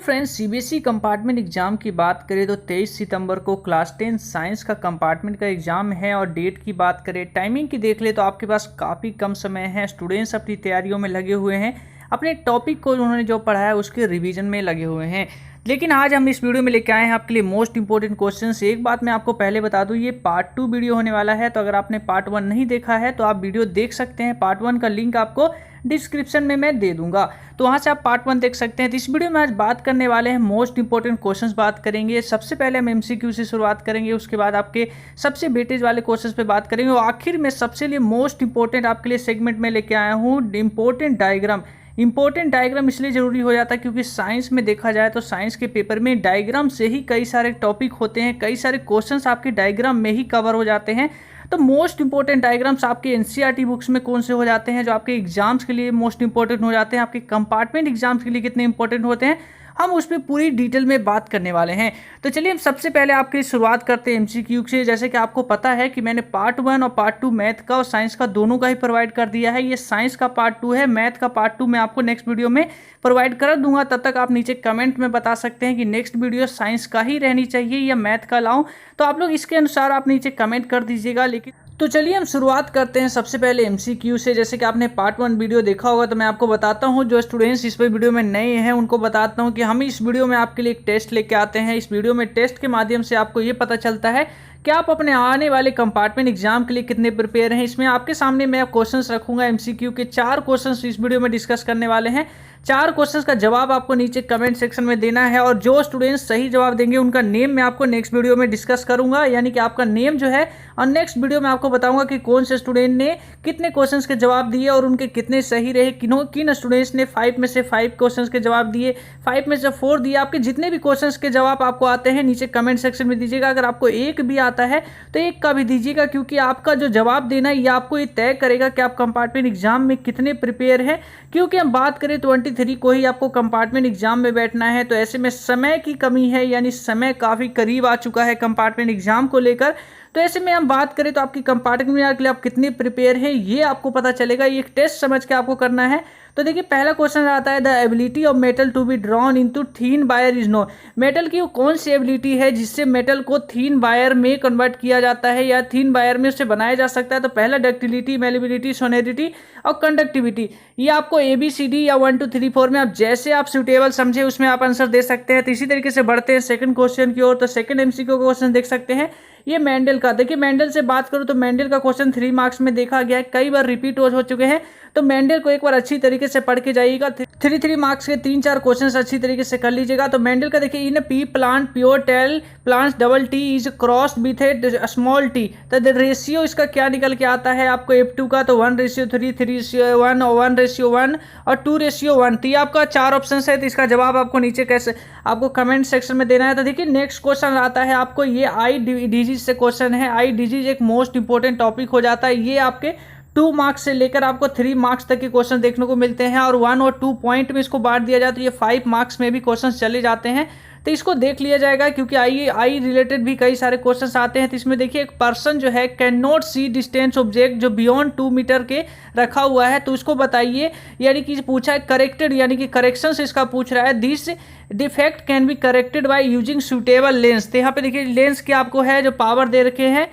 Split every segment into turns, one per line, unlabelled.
Friends, CBSE compartment exam की बात करें तो 23 सितंबर को क्लास 10 साइंस का कंपार्टमेंट का एग्जाम है। और डेट की बात करें, टाइमिंग की देख ले तो आपके पास काफ़ी कम समय है। स्टूडेंट्स अपनी तैयारियों में लगे हुए हैं, अपने टॉपिक को उन्होंने जो पढ़ा है उसके रिवीजन में लगे हुए हैं। लेकिन आज हम इस वीडियो में लेके आए हैं आपके लिए मोस्ट इंपॉर्टेंट क्वेश्चंस। एक बात मैं आपको पहले बता दूं, ये पार्ट 2 वीडियो होने वाला है, तो अगर आपने पार्ट 1 नहीं देखा है तो आप वीडियो देख सकते हैं। पार्ट 1 का लिंक आपको डिस्क्रिप्शन में मैं दे दूंगा, तो वहाँ से आप पार्ट 1 देख सकते हैं। तो इस वीडियो में आज बात करने वाले हैं मोस्ट इंपॉर्टेंट क्वेश्चंस बात करेंगे। सबसे पहले हम एमसीक्यू से शुरुआत करेंगे, उसके बाद आपके सबसे वेटेज वाले क्वेश्चंस पे बात करेंगे, और आखिर में सबसे लिए मोस्ट इंपॉर्टेंट आपके लिए सेगमेंट में लेके आया हूँ इंपॉर्टेंट डायग्राम। इंपॉर्टेंट डायग्राम इसलिए जरूरी हो जाता है क्योंकि साइंस में देखा जाए तो साइंस के पेपर में डायग्राम से ही कई सारे टॉपिक होते हैं, कई सारे क्वेश्चंस आपके डायग्राम में ही कवर हो जाते हैं। तो मोस्ट इंपॉर्टेंट डायग्राम्स आपके एनसीईआरटी बुक्स में कौन से हो जाते हैं, जो आपके एग्जाम्स के लिए मोस्ट इंपॉर्टेंट हो जाते हैं, आपके कंपार्टमेंट एग्जाम्स के लिए कितने इंपॉर्टेंट होते हैं, हम उस पर पूरी डिटेल में बात करने वाले हैं। तो चलिए हम सबसे पहले आपके लिए शुरुआत करते हैं एमसीक्यू से। जैसे कि आपको पता है कि मैंने पार्ट 1 और पार्ट 2 मैथ का और साइंस का दोनों का ही प्रोवाइड कर दिया है। ये साइंस का पार्ट 2 है, मैथ का पार्ट 2 मैं आपको नेक्स्ट वीडियो में प्रोवाइड कर दूंगा। तब तक आप नीचे कमेंट में बता सकते हैं कि नेक्स्ट वीडियो साइंस का ही रहनी चाहिए या मैथ का लाऊं, तो आप लोग इसके अनुसार आप नीचे कमेंट कर दीजिएगा। लेकिन तो चलिए हम शुरुआत करते हैं सबसे पहले एमसीक्यू से। जैसे कि आपने पार्ट 1 वीडियो देखा होगा, तो मैं आपको बताता हूं, जो स्टूडेंट्स इस वीडियो में नए हैं उनको बताता हूं कि हम इस वीडियो में आपके लिए एक टेस्ट लेके आते हैं। इस वीडियो में टेस्ट के माध्यम से आपको ये पता चलता है कि आप अपने आने वाले कंपार्टमेंट एग्जाम के लिए कितने प्रिपेयर हैं। इसमें आपके सामने मैं क्वेश्चंस रखूंगा एमसीक्यू के, 4 क्वेश्चंस इस वीडियो में डिस्कस करने वाले हैं। 4 क्वेश्चंस का जवाब आपको नीचे कमेंट सेक्शन में देना है, और जो स्टूडेंट्स सही जवाब देंगे उनका नेम मैं आपको नेक्स्ट वीडियो में डिस्कस करूंगा। यानी कि आपका नेम जो है, और नेक्स्ट वीडियो में आपको बताऊंगा कि कौन से स्टूडेंट ने कितने क्वेश्चंस के जवाब दिए और उनके कितने सही रहे, किन स्टूडेंट्स ने 5 में से 5 क्वेश्चंस के जवाब दिए, 5 में से 4 दिए। आपके जितने भी क्वेश्चंस के जवाब आपको आते हैं नीचे कमेंट सेक्शन में दीजिएगा। अगर आपको एक भी आता है तो एक का भी दीजिएगा, क्योंकि आपका जो जवाब देना है ये आपको ये तय करेगा कि आप कंपार्टमेंट एग्जाम में कितने प्रिपेयर हैं। क्योंकि हम बात करें 23 को ही आपको कंपार्टमेंट एग्जाम में बैठना है, तो ऐसे में समय की कमी है, यानी समय काफ़ी करीब आ चुका है कंपार्टमेंट एग्जाम को लेकर। तो ऐसे में हम बात करें तो आपकी कंपार्टमेंट के लिए आप कितने प्रिपेयर हैं ये आपको पता चलेगा। ये एक टेस्ट समझ के आपको करना है। तो देखिए पहला क्वेश्चन आता है, the ability of metal to be drawn into thin wire is known. Metal की वो कौन सी एबिलिटी है जिससे मेटल को थीन वायर में कन्वर्ट किया जाता है या थीन वायर में उससे बनाया जा सकता है। तो पहला डक्टिलिटी, मेलेबिलिटी, सोनेरिटी और कंडक्टिविटी। ये आपको ABCD या 1 2 3 4 में आप जैसे आप सुटेबल समझे उसमें आप आंसर दे सकते हैं। तो इसी तरीके से बढ़ते हैं सेकंड क्वेश्चन की ओर। तो सेकंड एमसीक्यू का क्वेश्चन देख सकते हैं, ये मेंडल का। देखिए मेंडल से बात करूं तो मेंडल का क्वेश्चन 3 मार्क्स में देखा गया है, कई बार रिपीट हो चुके हैं। तो मेंडल को एक बार अच्छी तरीके से पढ़ के जाइएगा। 3 मार्क्स के 3-4 क्वेश्चन अच्छी तरीके से कर लीजिएगा। तो मेंडल का देखिए, in pea plant pure tall plants double T is crossed with a small T. तो रेशियो इसका क्या निकल के आता है आपको F2 का, तो 1:3, 3:1 और 1:1 और 2:1। तो ये आपका 4 ऑप्शन है। तो इसका जवाब आपको नीचे कैसे आपको कमेंट सेक्शन में देना है। तो देखिए नेक्स्ट क्वेश्चन आता है आपको, ये आई डिजीज से क्वेश्चन है। आई डिजीज एक मोस्ट इंपॉर्टेंट टॉपिक हो जाता है। ये आपके 2 मार्क्स से लेकर आपको 3 मार्क्स तक के क्वेश्चन देखने को मिलते हैं, और 1 और 2 पॉइंट में इसको बांट दिया जाए तो ये 5 मार्क्स में भी क्वेश्चन चले जाते हैं। तो इसको देख लिया जाएगा, क्योंकि आई रिलेटेड भी कई सारे क्वेश्चंस आते हैं। तो इसमें देखिए एक पर्सन जो है can not see distance object जो बियॉन्ड 2 मीटर के रखा हुआ है, तो उसको बताइए। यानी कि पूछा है करेक्टेड, यानी कि करेक्शन से इसका पूछ रहा है। This defect can be corrected by using suitable lens. तो यहाँ पे देखिए लेंस के आपको है जो पावर दे रखे हैं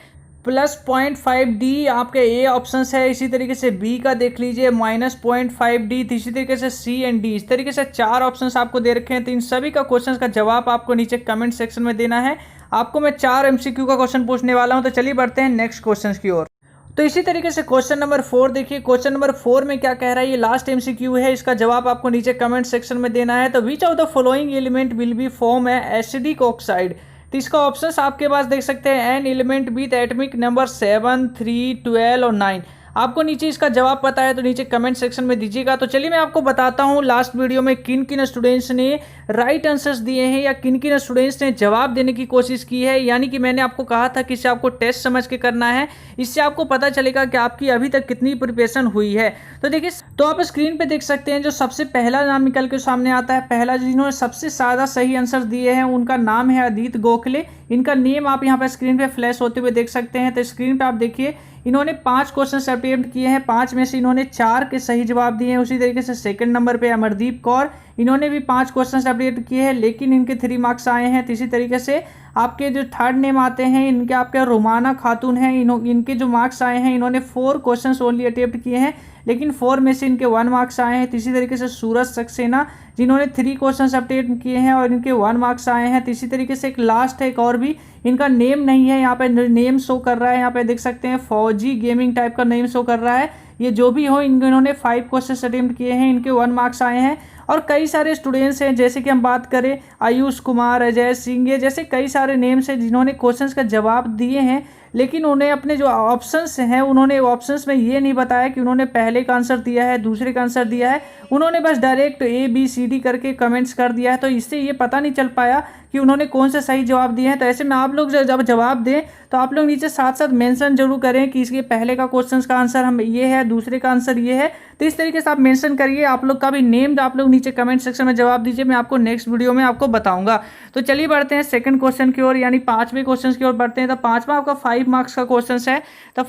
+0.5D आपके ए ऑप्शन है। इसी तरीके से बी का देख लीजिए -0.5D। इसी तरीके से सी एंड डी, इस तरीके से 4 ऑप्शंस आपको दे रखे हैं। तो इन सभी का क्वेश्चंस का जवाब आपको नीचे कमेंट सेक्शन में देना है। आपको मैं 4 एमसीक्यू का क्वेश्चन पूछने वाला हूं। तो चलिए बढ़ते हैं नेक्स्ट क्वेश्चन की ओर। तो इसी तरीके से क्वेश्चन नंबर 4 देखिए, क्वेश्चन नंबर 4 में क्या कह रहा है, ये लास्ट एमसीक्यू है। इसका जवाब आपको नीचे कमेंट सेक्शन में देना है। तो which of the following element will be form acidic oxide. तो इसका ऑप्शंस आपके पास देख सकते हैं, an element with atomic number 7, 3, 12 और 9। आपको नीचे इसका जवाब पता है तो नीचे कमेंट सेक्शन में दीजिएगा। तो चलिए मैं आपको बताता हूं लास्ट वीडियो में किन किन स्टूडेंट्स ने राइट आंसर्स दिए हैं या किन किन स्टूडेंट्स ने जवाब देने की कोशिश की है। यानी कि मैंने आपको कहा था कि इससे आपको टेस्ट समझ के करना है, इससे आपको पता चलेगा कि आपकी अभी तक कितनी प्रिपरेशन हुई है। तो देखिए, तो आप स्क्रीन पे देख सकते हैं जो सबसे पहला नाम निकल के सामने आता है, पहला जिन्होंने सबसे ज़्यादा सही आंसर दिए हैं उनका नाम है अदित गोखले। इनका नेम आप यहाँ पे स्क्रीन पे फ्लैश होते हुए देख सकते हैं। तो स्क्रीन पे आप देखिए इन्होंने 5 क्वेश्चन अटेम्प्ट किए हैं, 5 में से इन्होंने 4 के सही जवाब दिए हैं। उसी तरीके से सेकंड नंबर पे अमरदीप कौर, इन्होंने भी 5 क्वेश्चन अपडेट किए हैं, लेकिन इनके 3 मार्क्स आए हैं। तो इसी तरीके से आपके जो थर्ड नेम आते हैं इनके आपके रुमाना खातून हैं, इनके जो मार्क्स आए हैं, इन्होंने 4 क्वेश्चन ओनली अटेम्प्ट किए हैं, लेकिन 4 में से इनके 1 मार्क्स आए हैं। तो इसी तरीके से सूरज सक्सेना जिन्होंने 3 क्वेश्चन अटेम्प्ट किए हैं और इनके 1 मार्क्स आए हैं। तो इसी तरीके से एक लास्ट है, एक और भी इनका नेम नहीं है, यहाँ पे नेम शो कर रहा है, यहाँ पे देख सकते हैं फौजी गेमिंग टाइप का नेम शो कर रहा है। ये जो भी हो, इन्होंने 5 क्वेश्चन अटेम्प्ट किए हैं, इनके 1 मार्क्स आए हैं। और कई सारे स्टूडेंट्स हैं, जैसे कि हम बात करें आयुष कुमार, अजय सिंह, ये जैसे कई सारे नेम्स हैं जिन्होंने क्वेश्चंस का जवाब दिए हैं, लेकिन उन्हें अपने जो ऑप्शंस हैं उन्होंने ऑप्शंस में ये नहीं बताया कि उन्होंने पहले का आंसर दिया है, दूसरे का आंसर दिया है। उन्होंने बस डायरेक्ट ABCD करके कमेंट्स कर दिया है, तो इससे ये पता नहीं चल पाया कि उन्होंने कौन सा सही जवाब दिए हैं। तो ऐसे में आप लोग जब जवाब दें तो आप लोग नीचे साथ साथ मेंशन जरूर करें कि इसके पहले का क्वेश्चन का आंसर हम ये है, दूसरे का आंसर ये है। तो इस तरीके से आप मेंशन करिए, आप लोग का भी नेम आप लोग नीचे कमेंट सेक्शन में जवाब दीजिए, मैं आपको नेक्स्ट वीडियो में आपको बताऊंगा। तो चलिए बढ़ते हैं सेकंड क्वेश्चन की ओर, यानी 5वें क्वेश्चन की ओर बढ़ते हैं। तो 5वां आपका 5 मार्क्स का क्वेश्चन है। तो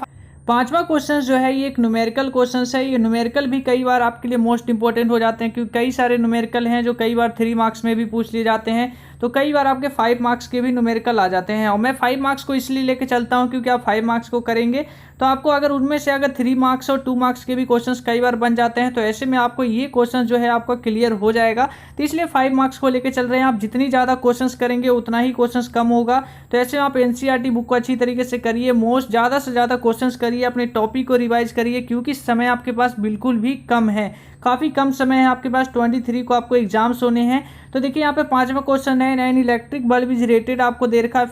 5वां क्वेश्चन जो है ये एक न्यूमेरिकल क्वेश्चन है। ये न्यूमेरिकल भी कई बार आपके लिए मोस्ट इंपॉर्टेंट हो जाते हैं, क्योंकि कई सारे न्यूमेरिकल हैं जो कई बार 3 मार्क्स में भी पूछ लिए जाते हैं। तो कई बार आपके 5 मार्क्स के भी न्यूमेरिकल आ जाते हैं, और मैं 5 मार्क्स को इसलिए लेके चलता हूं क्योंकि आप 5 मार्क्स को करेंगे तो आपको अगर उनमें से अगर 3 मार्क्स और 2 मार्क्स के भी क्वेश्चंस कई बार बन जाते हैं, तो ऐसे में आपको ये क्वेश्चन जो है आपका क्लियर हो जाएगा। तो इसलिए 5 मार्क्स को लेके चल रहे हैं। आप जितनी ज़्यादा क्वेश्चंस करेंगे उतना ही क्वेश्चंस कम होगा। तो ऐसे में आप NCERT बुक को अच्छी तरीके से करिए, ज़्यादा से ज़्यादा क्वेश्चंस करिए, अपने टॉपिक को रिवाइज करिए, क्योंकि समय आपके पास बिल्कुल भी कम है, काफ़ी कम समय है आपके पास। 23 को आपको एग्जाम्स होने हैं। तो देखिए यहाँ पे 5वां क्वेश्चन है, an electric bulb is rated, आपको दे रखा है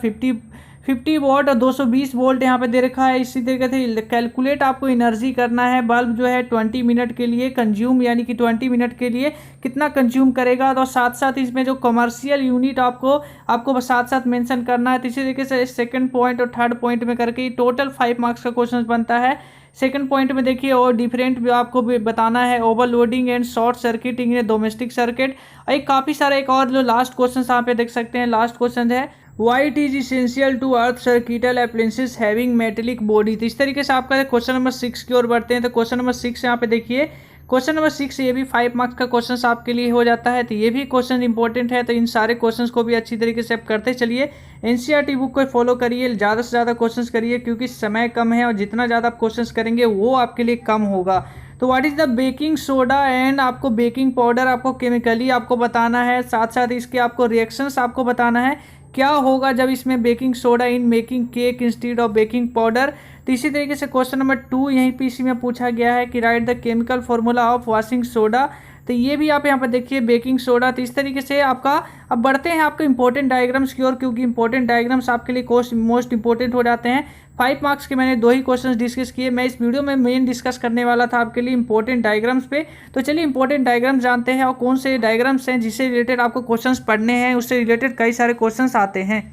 50 वॉट और 220 वोल्ट यहाँ पे दे रखा है। इसी तरीके से कैलकुलेट आपको एनर्जी करना है, बल्ब जो है 20 मिनट के लिए कंज्यूम, यानी कि 20 मिनट के लिए कितना कंज्यूम करेगा। तो साथ साथ इसमें जो कमर्शियल यूनिट आपको साथ साथ मेंशन करना है। तो इसी तरीके से सेकंड पॉइंट और थर्ड पॉइंट में करके टोटल 5 मार्क्स का क्वेश्चन बनता है। सेकंड पॉइंट में देखिए और डिफरेंट भी आपको बताना है, overloading and short circuiting in domestic circuit. एक काफ़ी सारा एक और जो लास्ट क्वेश्चन यहाँ पे देख सकते हैं, लास्ट क्वेश्चन है why it is essential to earth circuital appliances having metallic body. तो इस तरीके से आपका क्वेश्चन नंबर 6 की ओर बढ़ते हैं। तो क्वेश्चन नंबर 6 यहाँ पे देखिए, क्वेश्चन नंबर 6 ये भी 5 मार्क्स का क्वेश्चन आपके लिए हो जाता है। तो ये भी क्वेश्चन इंपॉर्टेंट है। तो इन सारे क्वेश्चन को भी अच्छी तरीके से आप करते चलिए, NCERT बुक को फॉलो करिए, ज़्यादा से ज़्यादा क्वेश्चन करिए, क्योंकि समय कम है और जितना ज़्यादा आप क्वेश्चन करेंगे वो आपके लिए कम होगा। तो what is the baking soda and आपको बेकिंग पाउडर आपको केमिकली आपको बताना है, साथ साथ इसके आपको रिएक्शंस आपको बताना है, क्या होगा जब इसमें baking soda in making cake instead of baking powder. तो इसी तरीके से क्वेश्चन नंबर 2 यहीं पे इसी में पूछा गया है कि right the chemical formula of washing soda. तो ये भी आप यहाँ पर देखिए बेकिंग सोडा। तो इस तरीके से आपका अब बढ़ते हैं आपके इंपॉर्टेंट डायग्राम्स की ओर, क्योंकि इंपॉर्टेंट डायग्राम्स आपके लिए मोस्ट इंपॉर्टेंट हो जाते हैं। 5 मार्क्स के मैंने 2 ही क्वेश्चंस डिस्कस किए, मैं इस वीडियो में मेन डिस्कस करने वाला था आपके लिए इंपॉर्टेंट डायग्राम्स पे। तो चलिए इंपॉर्टेंट डायग्राम्स जानते हैं और कौन से डायग्राम्स हैं जिससे रिलेटेड आपको क्वेश्चंस पढ़ने हैं, उससे रिलेटेड कई सारे क्वेश्चंस आते हैं।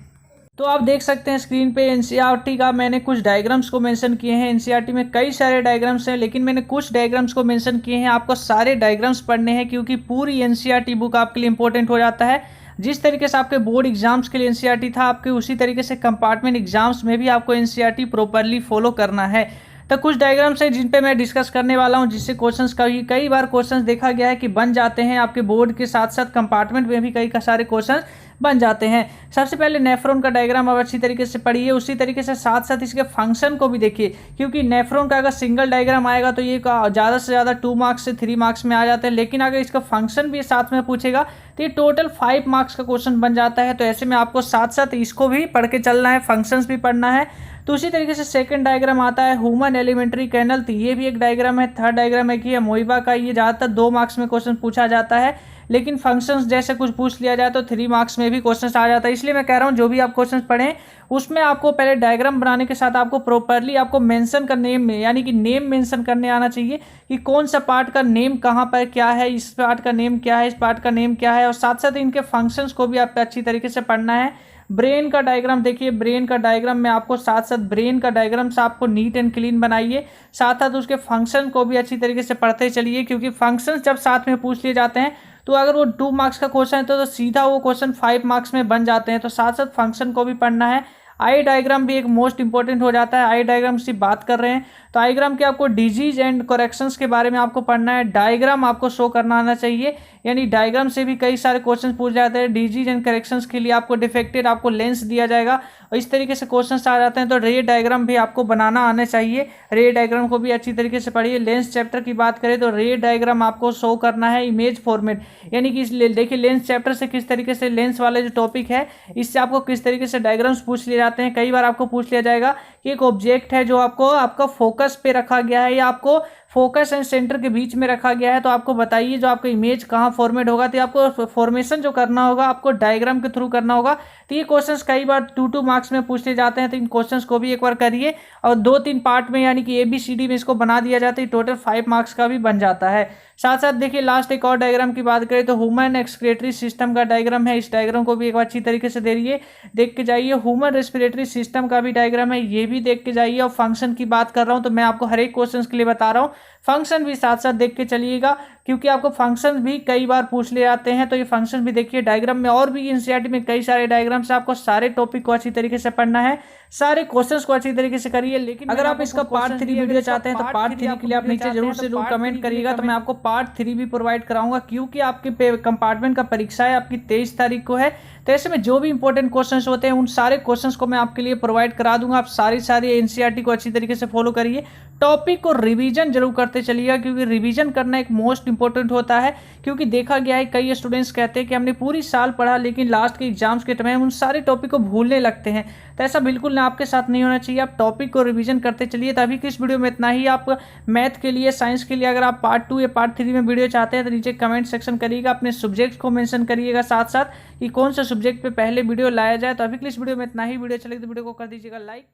तो आप देख सकते हैं स्क्रीन पे NCERT का मैंने कुछ डायग्राम्स को मेंशन किए हैं। NCERT में कई सारे डायग्राम्स हैं, लेकिन मैंने कुछ डायग्राम्स को मेंशन किए हैं। आपको सारे डायग्राम्स पढ़ने हैं, क्योंकि पूरी NCERT बुक आपके लिए इंपॉर्टेंट हो जाता है। जिस तरीके से आपके बोर्ड एग्जाम्स के लिए NCERT था, आपके उसी तरीके से कंपार्टमेंट एग्जाम्स में भी आपको NCERT प्रॉपरली फॉलो करना है। तो कुछ डायग्राम्स हैं जिन पे मैं डिस्कस करने वाला हूं, जिससे क्वेश्चंस कई बार क्वेश्चंस देखा गया है कि बन जाते हैं आपके बोर्ड के साथ साथ कंपार्टमेंट में भी कई सारे क्वेश्चंस बन जाते हैं। सबसे पहले नेफ्रॉन का डायग्राम आप अच्छी तरीके से पढ़िए, उसी तरीके से साथ साथ इसके फंक्शन को भी देखिए, क्योंकि नेफ्रॉन का अगर सिंगल डायग्राम आएगा तो ये ज़्यादा से ज़्यादा 2 मार्क्स से 3 मार्क्स में आ जाते हैं, लेकिन अगर इसका फंक्शन भी साथ में पूछेगा तो ये टोटल 5 मार्क्स का क्वेश्चन बन जाता है। तो ऐसे में आपको साथ साथ इसको भी पढ़ के चलना है, फंक्शंस भी पढ़ना है। तो उसी तरीके से सेकंड डायग्राम आता है ह्यूमन एलिमेंट्री कैनल। तो ये भी एक डायग्राम है। थर्ड डायग्राम है कि अमोइबा का, ये ज़्यादातर 2 मार्क्स में क्वेश्चन पूछा जाता है, लेकिन फंक्शंस जैसे कुछ पूछ लिया जाए तो 3 मार्क्स में भी क्वेश्चंस आ जाता है। इसलिए मैं कह रहा हूँ जो भी आप क्वेश्चंस पढ़ें उसमें आपको पहले डायग्राम बनाने के साथ आपको प्रॉपरली आपको मेंशन का नेम, यानी कि नेम मेंशन करने आना चाहिए कि कौन सा पार्ट का नेम कहाँ पर क्या है, इस पार्ट का नेम क्या है, इस पार्ट का नेम क्या है, और साथ साथ इनके फंक्शंस को भी आपको अच्छी तरीके से पढ़ना है। ब्रेन का डायग्राम देखिए, ब्रेन का डायग्राम में आपको साथ साथ ब्रेन का डायग्राम से आपको नीट एंड क्लीन बनाइए, साथ साथ उसके फंक्शन को भी अच्छी तरीके से पढ़ते चलिए, क्योंकि फंक्शंस जब साथ में पूछ लिए जाते हैं तो अगर वो 2 मार्क्स का क्वेश्चन है तो सीधा वो क्वेश्चन 5 मार्क्स में बन जाते हैं। तो साथ साथ फंक्शन को भी पढ़ना है, आई डायग्राम भी एक मोस्ट इंपॉर्टेंट हो जाता है। आई डायग्राम से बात कर रहे हैं तो आईग्राम के आपको डिजीज एंड करेक्शंस के बारे में आपको पढ़ना है। डायग्राम आपको शो करना आना चाहिए, यानी डायग्राम से भी कई सारे क्वेश्चन पूछ जाते हैं। डिजीज एंड करेक्शंस के लिए आपको डिफेक्टेड आपको लेंस दिया जाएगा और इस तरीके से क्वेश्चंस आ जाते हैं। तो रे डायग्राम भी आपको बनाना आना चाहिए। रे डायग्राम को भी अच्छी तरीके से पढ़िए। लेंस चैप्टर की बात करें तो रे डायग्राम आपको शो करना है इमेज फॉर्मेट, यानी कि देखिए लेंस चैप्टर से किस तरीके से लेंस वाले जो टॉपिक है इससे आपको किस तरीके से डायग्राम्स पूछ लिए जाते हैं। कई बार आपको पूछ लिया जाएगा कि एक ऑब्जेक्ट है जो आपको आपका फोकस पे रखा गया है या आपको फोकस एंड सेंटर के बीच में रखा गया है, तो आपको बताइए जो आपका इमेज कहाँ फॉर्मेट होगा। तो आपको फॉर्मेशन जो करना होगा आपको डायग्राम के थ्रू करना होगा। तो ये क्वेश्चंस कई बार 2-2 मार्क्स में पूछे जाते हैं, तो इन क्वेश्चंस को भी एक बार करिए और 2-3 पार्ट में यानी कि ABCD में इसको बना दिया जाता है। टोटल 5 मार्क्स का भी बन जाता है। साथ साथ देखिए लास्ट एक और डायग्राम की बात करें तो ह्यूमन एक्सक्रीटरी सिस्टम का डायग्राम है। इस डायग्राम को भी एक बार अच्छी तरीके से देख के जाइए। ह्यूमन रेस्पिरेटरी सिस्टम का भी डायग्राम है, ये भी देख के जाइए। और फंक्शन की बात कर रहा हूँ तो मैं आपको हर एक क्वेश्चन के लिए बता रहा हूँ, फंक्शन भी साथ साथ देख के चलिएगा क्योंकि आपको फंक्शन भी कई बार पूछ ले जाते हैं। तो ये फंक्शन भी देखिए डायग्राम में, और भी एनसीईआरटी में कई सारे डायग्राम्स, आपको सारे टॉपिक को अच्छी तरीके से पढ़ना है, सारे क्वेश्चंस को अच्छी तरीके से करिए। लेकिन अगर आप इसका पार्ट 3 वीडियो चाहते हैं तो पार्ट 3 के लिए आप नीचे जरूर कमेंट करिएगा, तो मैं आपको पार्ट 3 भी प्रोवाइड कराऊंगा क्योंकि आपके कंपार्टमेंट का परीक्षा है आपकी 23 तारीख को है। तो ऐसे में जो भी इंपॉर्टेंट क्वेश्चंस होते हैं उन सारे क्वेश्चंस को मैं आपके लिए प्रोवाइड करा दूंगा। आप सारी एनसीईआरटी को अच्छी तरीके से फॉलो करिए। टॉपिक को रिवीजन जरूर करते चलिएगा क्योंकि रिवीजन करना एक मोस्ट इंपॉर्टेंट होता है। क्योंकि देखा गया है कई स्टूडेंट्स कहते हैं कि हमने पूरी साल पढ़ा लेकिन लास्ट के एग्जाम्स के टाइम उन सारे टॉपिक को भूलने लगते हैं। तो ऐसा बिल्कुल ना आपके साथ नहीं होना चाहिए। आप टॉपिक को रिवीजन करते चलिए। तो अभी की इस वीडियो में इतना ही। आप मैथ के लिए, साइंस के लिए अगर आप पार्ट 2 या पार्ट 3 में वीडियो चाहते हैं तो नीचे कमेंट सेक्शन करिएगा, अपने सब्जेक्ट को मेंशन करिएगा साथ साथ कि कौन सा सब्जेक्ट पे पहले वीडियो लाया जाए। तो अभी के लिए इस वीडियो में इतना ही। वीडियो चले तो वीडियो को कर दीजिएगा लाइक।